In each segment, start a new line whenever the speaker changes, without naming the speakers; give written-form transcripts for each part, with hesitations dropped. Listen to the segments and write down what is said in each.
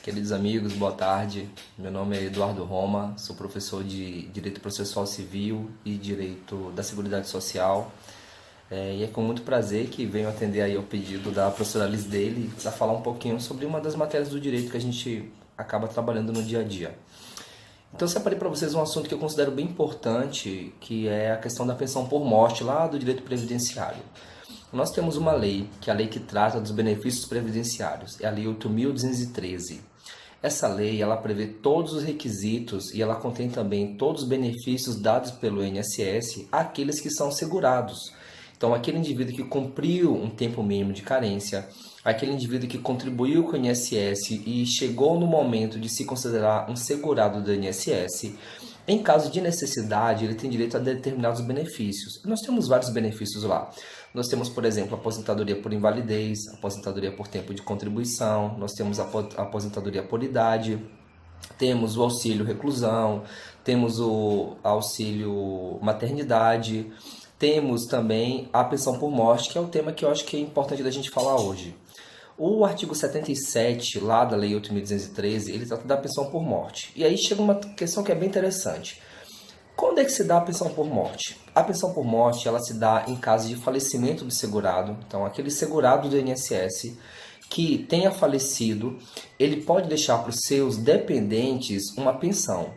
Queridos amigos, boa tarde. Meu nome é Eduardo Roma, sou professor de Direito Processual Civil e Direito da Seguridade Social. E é com muito prazer que venho atender aí ao pedido da professora Liz dele para falar um pouquinho sobre uma das matérias do direito que a gente acaba trabalhando no dia a dia. Então eu separei para vocês um assunto que eu considero bem importante, que é a questão da pensão por morte lá do direito previdenciário. Nós temos uma lei, que é a lei que trata dos benefícios previdenciários, é a Lei 8.213. Essa lei, ela prevê todos os requisitos e ela contém também todos os benefícios dados pelo INSS àqueles que são segurados. Então, aquele indivíduo que cumpriu um tempo mínimo de carência, aquele indivíduo que contribuiu com o INSS e chegou no momento de se considerar um segurado do INSS, em caso de necessidade, ele tem direito a determinados benefícios. Nós temos vários benefícios lá. Nós temos, por exemplo, a aposentadoria por invalidez, a aposentadoria por tempo de contribuição, nós temos a aposentadoria por idade, temos o auxílio reclusão, temos o auxílio maternidade, temos também a pensão por morte, que é o tema que eu acho que é importante da gente falar hoje. O artigo 77, lá da Lei 8.213, ele trata da pensão por morte. E aí chega uma questão que é bem interessante. Quando é que se dá a pensão por morte? A pensão por morte, ela se dá em caso de falecimento do segurado. Então, aquele segurado do INSS que tenha falecido, ele pode deixar para os seus dependentes uma pensão.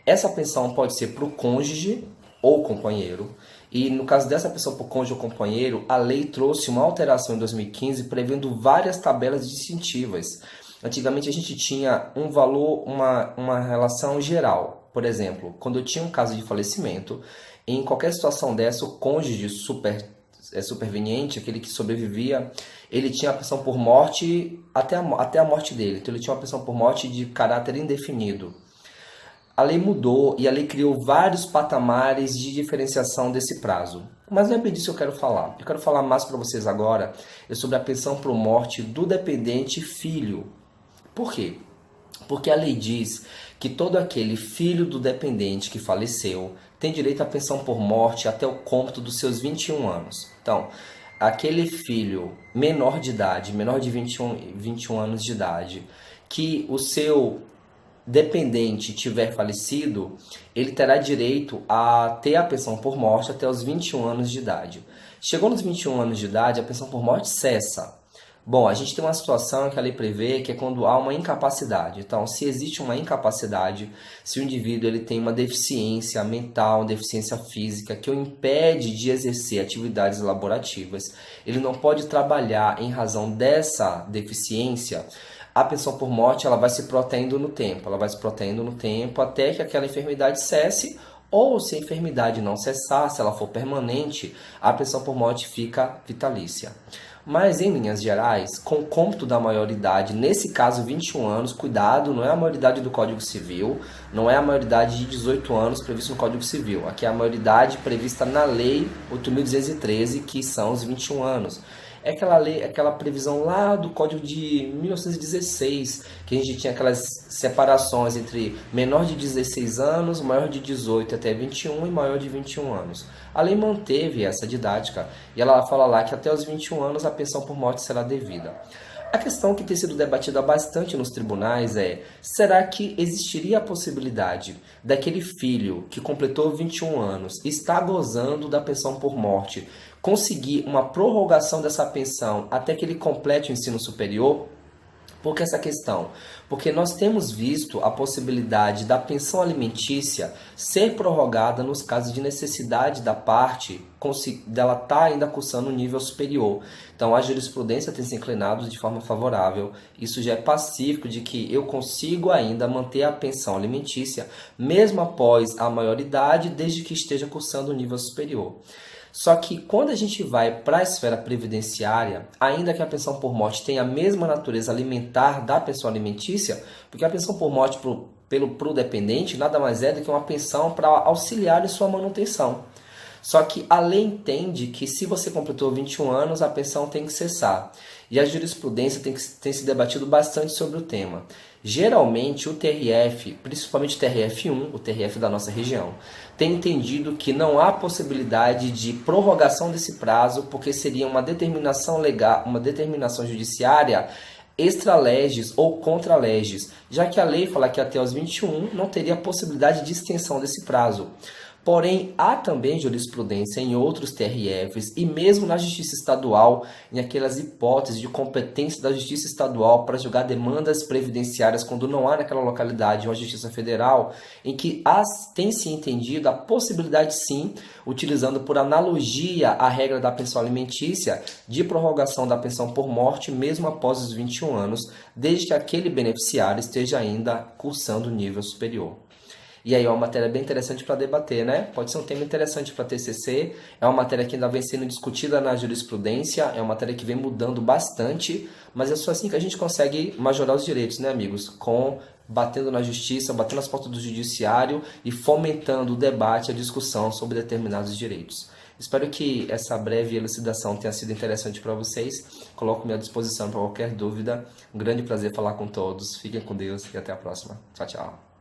Essa pensão pode ser para o cônjuge ou companheiro. E no caso dessa pessoa por cônjuge ou companheiro, a lei trouxe uma alteração em 2015 prevendo várias tabelas distintivas. Antigamente a gente tinha um valor, uma relação geral. Por exemplo, quando eu tinha um caso de falecimento, em qualquer situação dessa, o cônjuge superveniente, aquele que sobrevivia, ele tinha a pensão por morte até a morte dele. Então ele tinha uma pensão por morte de caráter indefinido. A lei mudou e a lei criou vários patamares de diferenciação desse prazo. Mas não é bem disso que eu quero falar. Eu quero falar mais para vocês agora sobre a pensão por morte do dependente filho. Por quê? Porque a lei diz que todo aquele filho do dependente que faleceu tem direito à pensão por morte até o cômputo dos seus 21 anos. Então, aquele filho menor de idade, menor de 21 anos de idade, que o seu dependente tiver falecido, ele terá direito a ter a pensão por morte até os 21 anos de idade. Chegou nos 21 anos de idade, a pensão por morte cessa. Bom, a gente tem uma situação que a lei prevê que é quando há uma incapacidade. Então, se existe uma incapacidade, se o indivíduo ele tem uma deficiência mental, uma deficiência física que o impede de exercer atividades laborativas, ele não pode trabalhar em razão dessa deficiência, a pensão por morte ela vai se protendo no tempo. Ela vai se protendo no tempo até que aquela enfermidade cesse, ou se a enfermidade não cessar, se ela for permanente, a pensão por morte fica vitalícia. Mas, em linhas gerais, com o cômputo da maioridade, nesse caso 21 anos, cuidado, não é a maioridade do Código Civil, não é a maioridade de 18 anos prevista no Código Civil. Aqui é a maioridade prevista na Lei 8.213, que são os 21 anos. É aquela lei, aquela previsão lá do Código de 1916, que a gente tinha aquelas separações entre menor de 16 anos, maior de 18 até 21 e maior de 21 anos. A lei manteve essa didática e ela fala lá que até os 21 anos a pensão por morte será devida. A questão que tem sido debatida bastante nos tribunais é: será que existiria a possibilidade daquele filho que completou 21 anos e está gozando da pensão por morte conseguir uma prorrogação dessa pensão até que ele complete o ensino superior? Por que essa questão? Porque nós temos visto a possibilidade da pensão alimentícia ser prorrogada nos casos de necessidade da parte dela estar ainda cursando um nível superior. Então a jurisprudência tem se inclinado de forma favorável. Isso já é pacífico de que eu consigo ainda manter a pensão alimentícia mesmo após a maioridade, desde que esteja cursando um nível superior. Só que quando a gente vai para a esfera previdenciária, ainda que a pensão por morte tenha a mesma natureza alimentar da pensão alimentícia, porque a pensão por morte pro dependente nada mais é do que uma pensão para auxiliar em sua manutenção. Só que a lei entende que se você completou 21 anos, a pensão tem que cessar. E a jurisprudência tem se debatido bastante sobre o tema. Geralmente o TRF, principalmente o TRF1, o TRF da nossa região, tem entendido que não há possibilidade de prorrogação desse prazo, porque seria uma determinação legal, uma determinação judiciária extra legis ou contra legis, já que a lei fala que até os 21 não teria possibilidade de extensão desse prazo. Porém, há também jurisprudência em outros TRFs e mesmo na Justiça Estadual, em aquelas hipóteses de competência da Justiça Estadual para julgar demandas previdenciárias quando não há naquela localidade uma Justiça Federal, em que tem se entendido a possibilidade sim, utilizando por analogia a regra da pensão alimentícia, de prorrogação da pensão por morte mesmo após os 21 anos, desde que aquele beneficiário esteja ainda cursando nível superior. E aí é uma matéria bem interessante para debater, né? Pode ser um tema interessante para TCC, é uma matéria que ainda vem sendo discutida na jurisprudência, é uma matéria que vem mudando bastante, mas é só assim que a gente consegue majorar os direitos, né, amigos? Batendo na justiça, batendo nas portas do judiciário e fomentando o debate, a discussão sobre determinados direitos. Espero que essa breve elucidação tenha sido interessante para vocês. Coloco-me à disposição para qualquer dúvida. Um grande prazer falar com todos. Fiquem com Deus e até a próxima. Tchau, tchau.